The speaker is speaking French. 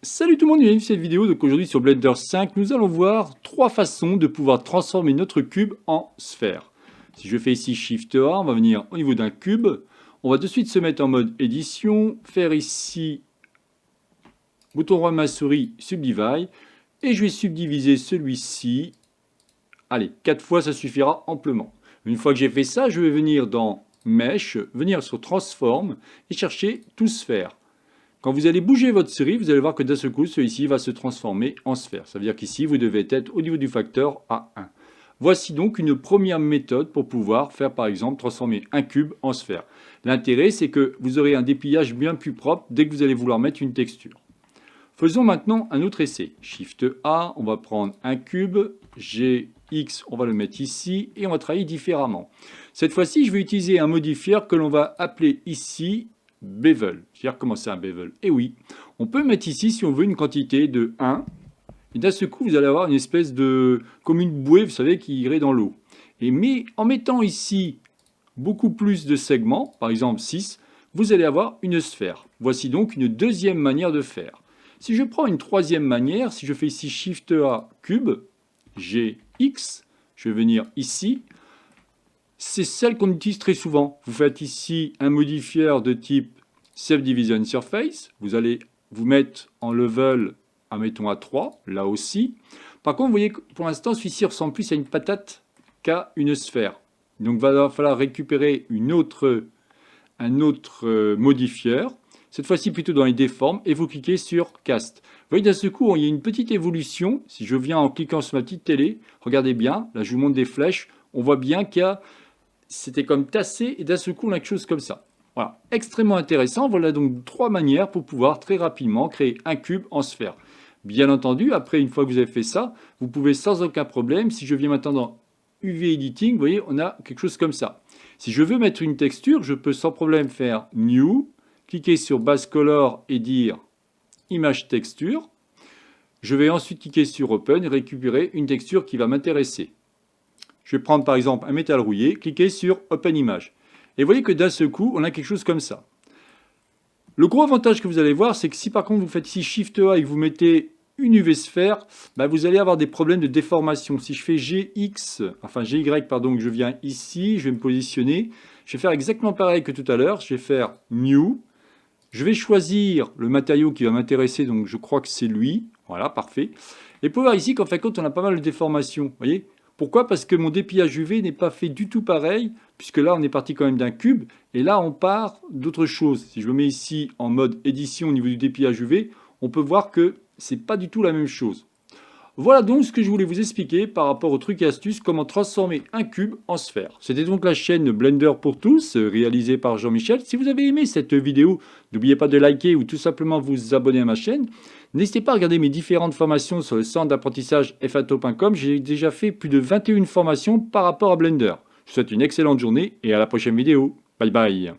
Salut tout le monde, bienvenue sur cette vidéo. Donc aujourd'hui sur Blender 5, nous allons voir trois façons de pouvoir transformer notre cube en sphère. Si je fais ici Shift A, on va venir au niveau d'un cube. On va de suite se mettre en mode édition, faire ici bouton droit de ma souris, Subdivide, et je vais subdiviser celui-ci. Allez, 4 fois ça suffira amplement. Une fois que j'ai fait ça, je vais venir dans Mesh, venir sur Transform et chercher To Sphere. Quand vous allez bouger votre série, vous allez voir que d'un seul coup, celui-ci va se transformer en sphère. Ça veut dire qu'ici, vous devez être au niveau du facteur à 1. Voici donc une première méthode pour pouvoir faire, par exemple, transformer un cube en sphère. L'intérêt, c'est que vous aurez un dépliage bien plus propre dès que vous allez vouloir mettre une texture. Faisons maintenant un autre essai. Shift A, on va prendre un cube, GX, on va le mettre ici, et on va travailler différemment. Cette fois-ci, je vais utiliser un modifier que l'on va appeler ici bevel. Je vais dire comment c'est un bevel. Et oui, on peut mettre ici, si on veut, une quantité de 1. Et d'un seul coup, vous allez avoir une espèce de... comme une bouée, vous savez, qui irait dans l'eau. Mais en mettant ici beaucoup plus de segments, par exemple 6, vous allez avoir une sphère. Voici donc une deuxième manière de faire. Si je prends une troisième manière, si je fais ici Shift A cube, GX, je vais venir ici. C'est celle qu'on utilise très souvent. Vous faites ici un modifier de type Subdivision Surface. Vous allez vous mettre en level, admettons à 3, là aussi. Par contre, vous voyez que pour l'instant, celui-ci ressemble plus à une patate qu'à une sphère. Donc, il va falloir récupérer un autre modifier. Cette fois-ci, plutôt dans les déformes. Et vous cliquez sur Cast. Vous voyez, d'un seul coup, il y a une petite évolution. Si je viens en cliquant sur ma petite télé, regardez bien. Là, je vous montre des flèches. On voit bien qu'il y a... C'était comme tassé et d'un seul coup on a quelque chose comme ça. Voilà, extrêmement intéressant. Voilà donc trois manières pour pouvoir très rapidement créer un cube en sphère. Bien entendu, après une fois que vous avez fait ça, vous pouvez sans aucun problème, si je viens maintenant dans UV Editing, vous voyez, on a quelque chose comme ça. Si je veux mettre une texture, je peux sans problème faire New, cliquer sur Base Color et dire Image Texture. Je vais ensuite cliquer sur Open et récupérer une texture qui va m'intéresser. Je vais prendre par exemple un métal rouillé, cliquer sur Open Image. Et vous voyez que d'un seul coup, on a quelque chose comme ça. Le gros avantage que vous allez voir, c'est que si par contre vous faites ici Shift A et que vous mettez une UV sphère, vous allez avoir des problèmes de déformation. Si je fais GY, pardon, que je viens ici, je vais me positionner. Je vais faire exactement pareil que tout à l'heure. Je vais faire New. Je vais choisir le matériau qui va m'intéresser, donc je crois que c'est lui. Voilà, parfait. Et pour voir ici qu'en fin de compte, on a pas mal de déformations. Vous voyez ? Pourquoi? Parce que mon dépliage UV n'est pas fait du tout pareil, puisque là on est parti quand même d'un cube, et là on part d'autre chose. Si je me mets ici en mode édition au niveau du dépliage UV, on peut voir que c'est pas du tout la même chose. Voilà donc ce que je voulais vous expliquer par rapport aux trucs et astuces, comment transformer un cube en sphère. C'était donc la chaîne Blender pour tous, réalisée par Jean-Michel. Si vous avez aimé cette vidéo, n'oubliez pas de liker ou tout simplement vous abonner à ma chaîne. N'hésitez pas à regarder mes différentes formations sur le centre d'apprentissage fato.com. J'ai déjà fait plus de 21 formations par rapport à Blender. Je vous souhaite une excellente journée et à la prochaine vidéo. Bye bye.